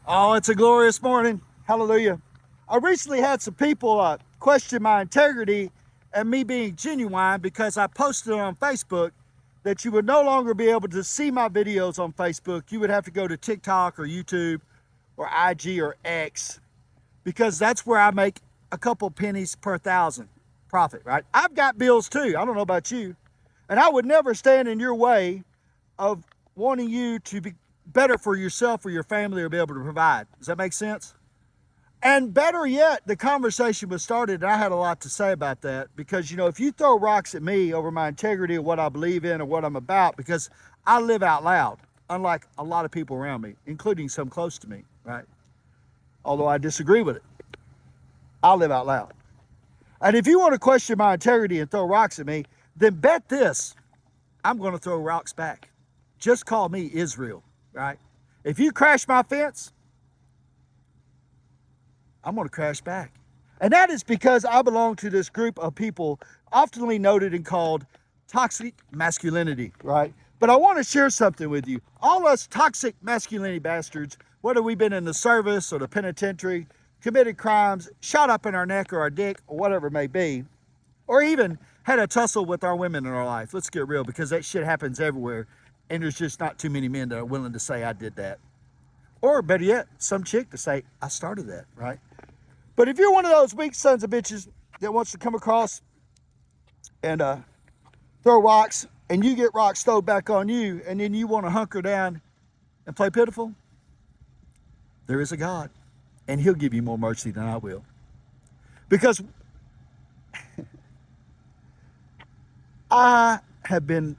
Oh, it's a glorious morning. Hallelujah. I recently had some people question my integrity and me being genuine because I posted on Facebook that you would no longer be able to see my videos on Facebook. You would have to go to TikTok or YouTube or IG or X because that's where I make a couple pennies per thousand profit, right? I've got bills too. I don't know about you. And I would never stand in your way of wanting you to be better for yourself or your family or be able to provide. Does that make sense? And better yet, the conversation was started, and I had a lot to say about that because, you know, if you throw rocks at me over my integrity or what I believe in or what I'm about, because I live out loud, unlike a lot of people around me, including some close to me, right? Although I disagree with it, I live out loud. And if you want to question my integrity and throw rocks at me, then bet this, I'm going to throw rocks back. Just call me Israel, right? If you crash my fence, I'm going to crash back. And that is because I belong to this group of people oftenly noted and called toxic masculinity, right? But I want to share something with you. All us toxic masculinity bastards, whether we've been in the service or the penitentiary, committed crimes, shot up in our neck or our dick or whatever it may be, or even had a tussle with our women in our life. Let's get real, because that shit happens everywhere. And there's just not too many men that are willing to say I did that. Or better yet, some chick to say, I started that, right? But if you're one of those weak sons of bitches that wants to come across and throw rocks, and you get rocks thrown back on you, and then you want to hunker down and play pitiful, there is a God, and he'll give you more mercy than I will. Because I have been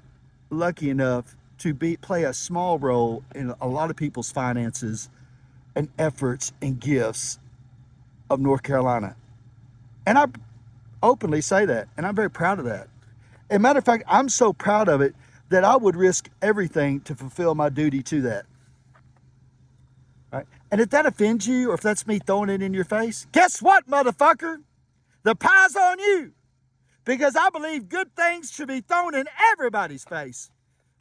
lucky enough to play a small role in a lot of people's finances and efforts and gifts of North Carolina. And I openly say that, and I'm very proud of that. As a matter of fact, I'm so proud of it that I would risk everything to fulfill my duty to that. Right? And if that offends you, or if that's me throwing it in your face, guess what, motherfucker? The pie's on you. Because I believe good things should be thrown in everybody's face.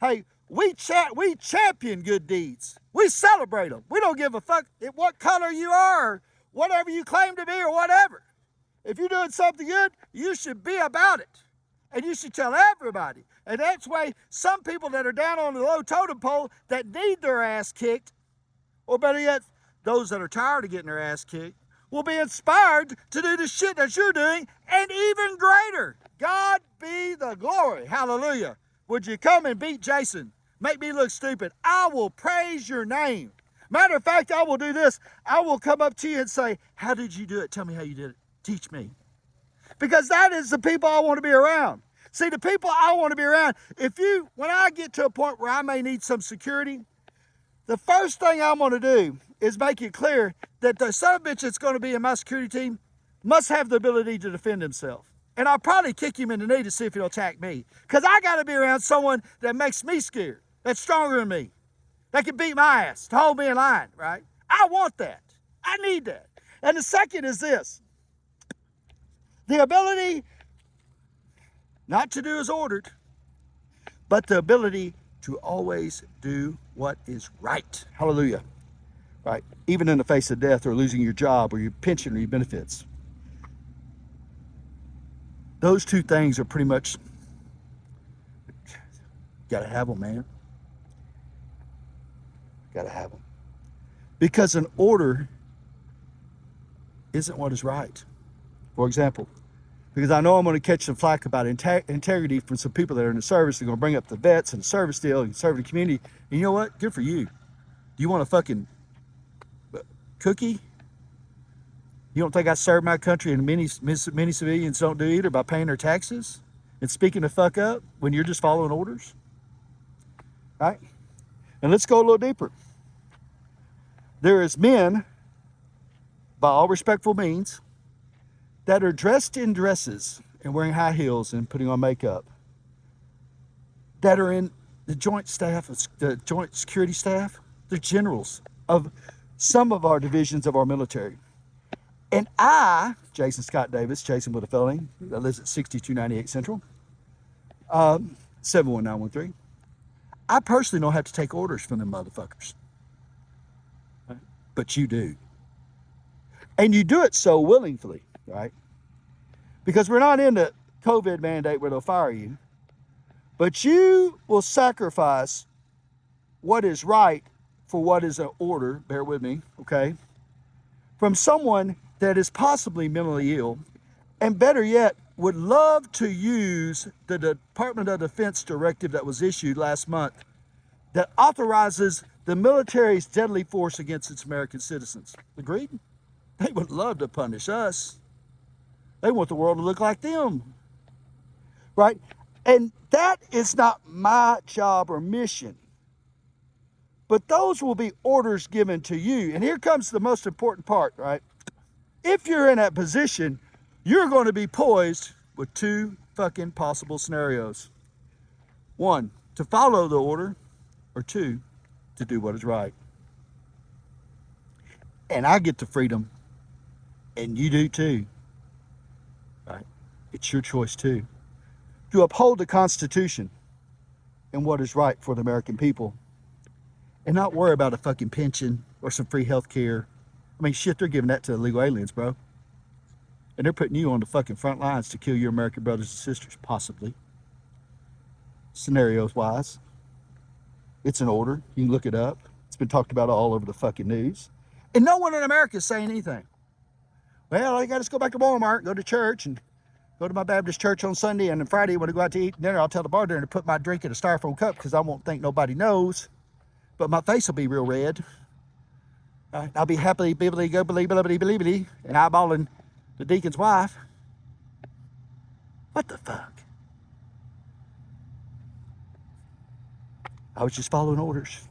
Hey, we champion good deeds. We celebrate them. We don't give a fuck what color you are, or whatever you claim to be, or whatever. If you're doing something good, you should be about it. And you should tell everybody. And that's why some people that are down on the low totem pole that need their ass kicked, or better yet, those that are tired of getting their ass kicked, will be inspired to do the shit that you're doing and even greater. God be the glory. Hallelujah. Would you come and beat Jason? Make me look stupid. I will praise your name. Matter of fact, I will do this. I will come up to you and say, how did you do it? Tell me how you did it. Teach me. Because that is the people I want to be around. See, the people I want to be around, when I get to a point where I may need some security, the first thing I'm going to do is make it clear that the son of a bitch that's going to be in my security team must have the ability to defend himself. And I'll probably kick him in the knee to see if he'll attack me. Because I got to be around someone that makes me scared, that's stronger than me, that can beat my ass, to hold me in line, right? I want that. I need that. And the second is this. The ability not to do as ordered, but the ability to always do what is right. Hallelujah. Right? Even in the face of death or losing your job or your pension or your benefits. Those two things are pretty much, gotta have them, man. Gotta have them. Because an order isn't what is right. For example, because I know I'm going to catch some flack about integrity from some people that are in the service. They're going to bring up the vets and the service deal and serve the community. And you know what? Good for you. Do you want a fucking cookie? You don't think I serve my country and many civilians don't do either by paying their taxes and speaking the fuck up when you're just following orders? Right? And let's go a little deeper. There is men, by all respectful means, that are dressed in dresses and wearing high heels and putting on makeup, that are in the joint staff, the joint security staff. They're generals of some of our divisions of our military. And I, Jason Scott Davis, Jason with a felony, that lives at 6298 Central, 71913. I personally don't have to take orders from them motherfuckers. Right? but you do. And you do it so willingly, right? Because we're not in the COVID mandate where they'll fire you, but you will sacrifice what is right for what is an order, bear with me, okay, from someone that is possibly mentally ill, and better yet, would love to use the Department of Defense directive that was issued last month that authorizes the military's deadly force against its American citizens. Agreed? They would love to punish us. They want the world to look like them, right? And that is not my job or mission. But those will be orders given to you. And here comes the most important part, right? If you're in that position, you're going to be poised with two fucking possible scenarios. One, to follow the order, or two, to do what is right. And I get the freedom, and you do too, right? It's your choice too. To uphold the Constitution and what is right for the American people, and not worry about a fucking pension or some free health care. I mean, shit, they're giving that to illegal aliens, bro. And they're putting you on the fucking front lines to kill your American brothers and sisters, possibly. Scenarios wise. It's an order. You can look it up. It's been talked about all over the fucking news. And no one in America is saying anything. Well, I got to go back to Walmart, go to church, and go to my Baptist church on Sunday, and then Friday when I go out to eat dinner, I'll tell the bartender to put my drink in a styrofoam cup because I won't think nobody knows. But my face will be real red. I'll be happily, bibbly, gobbly, bibbly, bibbly, and eyeballing the deacon's wife. What the fuck? I was just following orders.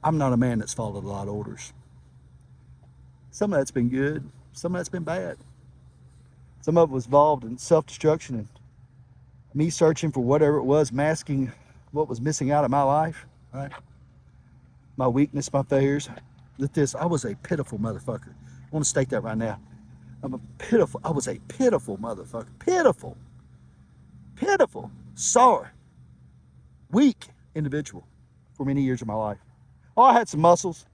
I'm not a man that's followed a lot of orders. Some of that's been good. Some of that's been bad. Some of it was involved in self-destruction and me searching for whatever it was, masking what was missing out of my life, right? My weakness, my failures. Look this, I was a pitiful motherfucker. I want to state that right now. I was a pitiful motherfucker. Pitiful, sorry, weak individual for many years of my life. Oh, I had some muscles.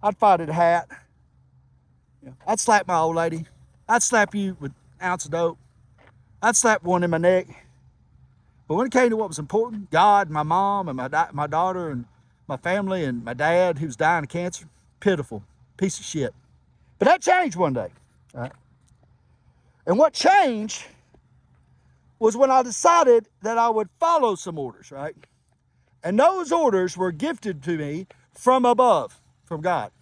I'd fight at a hat. I'd slap my old lady. I'd slap you with an ounce of dope. I'd slap one in my neck. But when it came to what was important, God, my mom, and my daughter, and my family, and my dad, who was dying of cancer, pitiful, piece of shit. But that changed one day, right? And what changed was when I decided that I would follow some orders, right? And those orders were gifted to me from above, from God.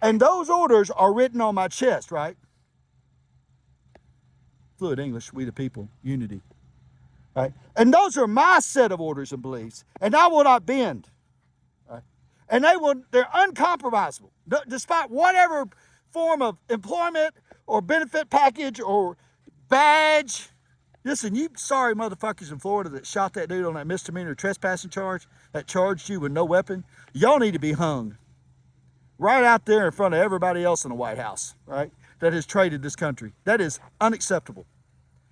And those orders are written on my chest, right? Fluid English, we the people, unity. Right? And those are my set of orders and beliefs. And I will not bend. Right? And they're uncompromisable. Despite whatever form of employment or benefit package or badge. Listen, you sorry motherfuckers in Florida that shot that dude on that misdemeanor trespassing charge, that charged you with no weapon, y'all need to be hung. Right out there in front of everybody else in the White House, right? That has traded this country. That is unacceptable.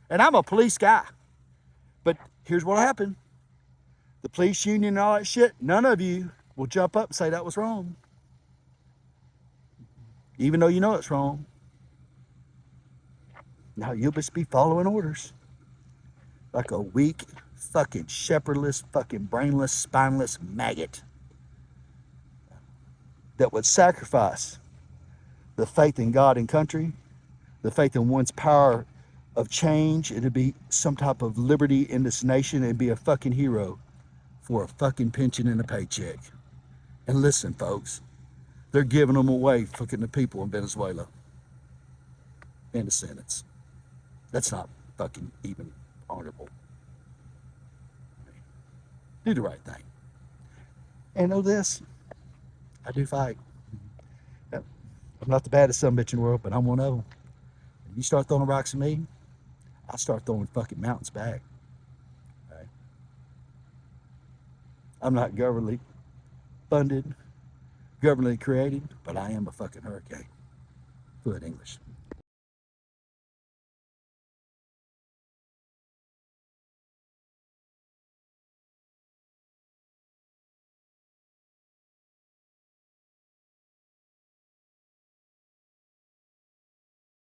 And I'm a police guy. But here's what happened. The police union and all that shit, none of you will jump up and say that was wrong. Even though you know it's wrong. Now you'll just be following orders. Like a weak, fucking shepherdless, fucking brainless, spineless maggot. That would sacrifice the faith in God and country, the faith in one's power of change, and to be some type of liberty in this nation and be a fucking hero for a fucking pension and a paycheck. And listen, folks, they're giving them away, fucking the people in Venezuela. And a sentence. That's not fucking even honorable. Do the right thing. And know this, I do fight. I'm not the baddest sumbitch in the world, but I'm one of them. If you start throwing rocks at me, I'll start throwing fucking mountains back. Right? I'm not governmentally funded, governmentally created, but I am a fucking hurricane. Fluid English.